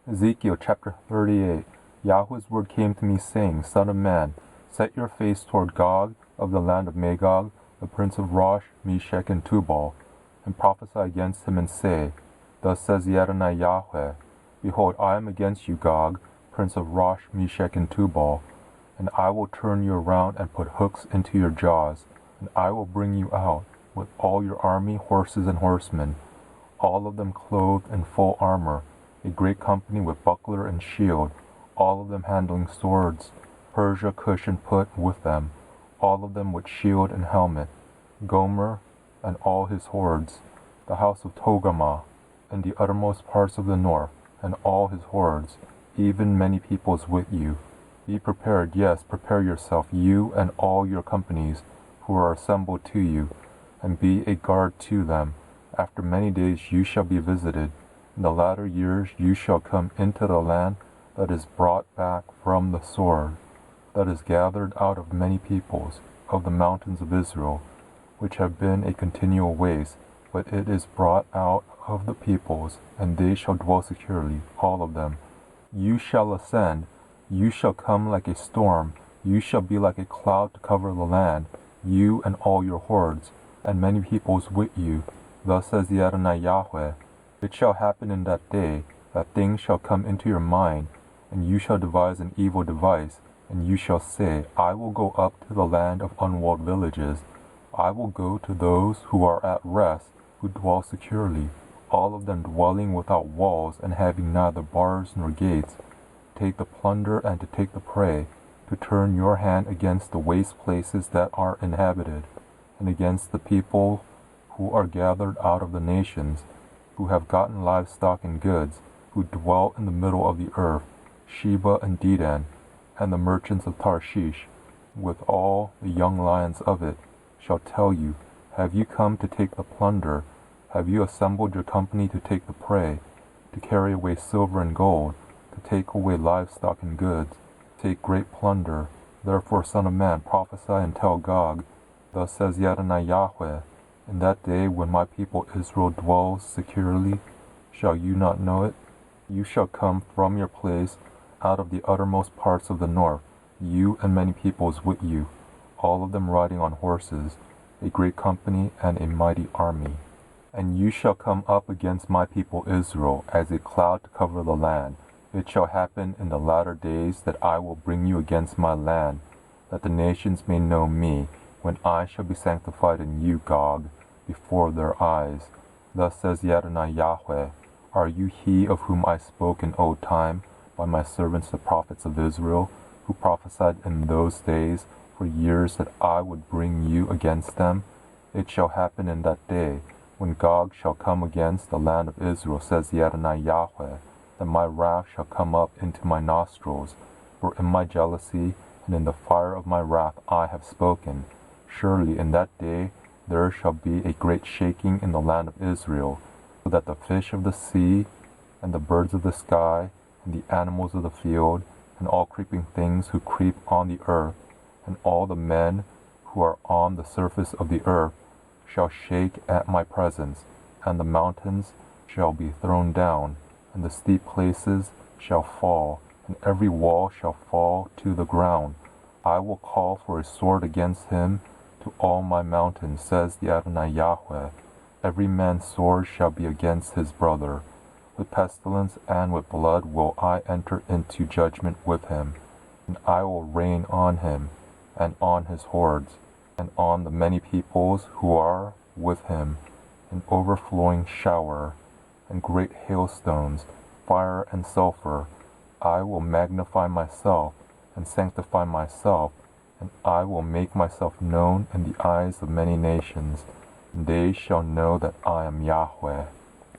Ezekiel chapter 38. Yahweh's word came to me, saying, Son of man, set your face toward Gog of the land of Magog, the prince of Rosh, Meshech, and Tubal, and prophesy against him, and say, Thus says the Adonai Yahweh, Behold, I am against you, Gog, prince of Rosh, Meshech, and Tubal, and I will turn you around and put hooks into your jaws, and I will bring you out with all your army, horses and horsemen, all of them clothed in full armor, a great company with buckler and shield, all of them handling swords, Persia, Cush, and Put with them, all of them with shield and helmet, Gomer and all his hordes, the house of Togarmah, and the uttermost parts of the north, and all his hordes, even many peoples with you. Be prepared, yes, prepare yourself, you and all your companies who are assembled to you, and be a guard to them. After many days you shall be visited. In the latter years you shall come into the land that is brought back from the sword, that is gathered out of many peoples, of the mountains of Israel, which have been a continual waste, but it is brought out of the peoples, and they shall dwell securely, all of them. You shall ascend, you shall come like a storm, you shall be like a cloud to cover the land, you and all your hordes, and many peoples with you. Thus says the Adonai Yahweh, It shall happen in that day, that things shall come into your mind, and you shall devise an evil device, and you shall say, I will go up to the land of unwalled villages. I will go to those who are at rest, who dwell securely, all of them dwelling without walls, and having neither bars nor gates, to take the plunder and to take the prey, to turn your hand against the waste places that are inhabited, and against the people who are gathered out of the nations, who have gotten livestock and goods, who dwell in the middle of the earth, Sheba and Dedan, and the merchants of Tarshish, with all the young lions of it, shall tell you, Have you come to take the plunder? Have you assembled your company to take the prey, to carry away silver and gold, to take away livestock and goods, to take great plunder? Therefore, Son of man, prophesy and tell Gog, Thus says the Adonai Yahweh, In that day when my people Israel dwells securely, shall you not know it? You shall come from your place out of the uttermost parts of the north, you and many peoples with you, all of them riding on horses, a great company and a mighty army. And you shall come up against my people Israel as a cloud to cover the land. It shall happen in the latter days that I will bring you against my land, that the nations may know me, when I shall be sanctified in you, Gog, before their eyes. Thus says the Adonai Yahweh, Are you he of whom I spoke in old time by my servants the prophets of Israel, who prophesied in those days for years that I would bring you against them? It shall happen in that day, when Gog shall come against the land of Israel, says the Adonai Yahweh, that my wrath shall come up into my nostrils, for in my jealousy and in the fire of my wrath I have spoken. Surely in that day there shall be a great shaking in the land of Israel, so that the fish of the sea, and the birds of the sky, and the animals of the field, and all creeping things who creep on the earth, and all the men who are on the surface of the earth, shall shake at my presence, and the mountains shall be thrown down, and the steep places shall fall, and every wall shall fall to the ground. I will call for a sword against him to all my mountains, says the Adonai Yahweh. Every man's sword shall be against his brother. With pestilence and with blood will I enter into judgment with him, and I will rain on him, and on his hordes, and on the many peoples who are with him, an overflowing shower, and great hailstones, fire and sulfur. I will magnify myself, and sanctify myself, and I will make myself known in the eyes of many nations, and they shall know that I am Yahweh.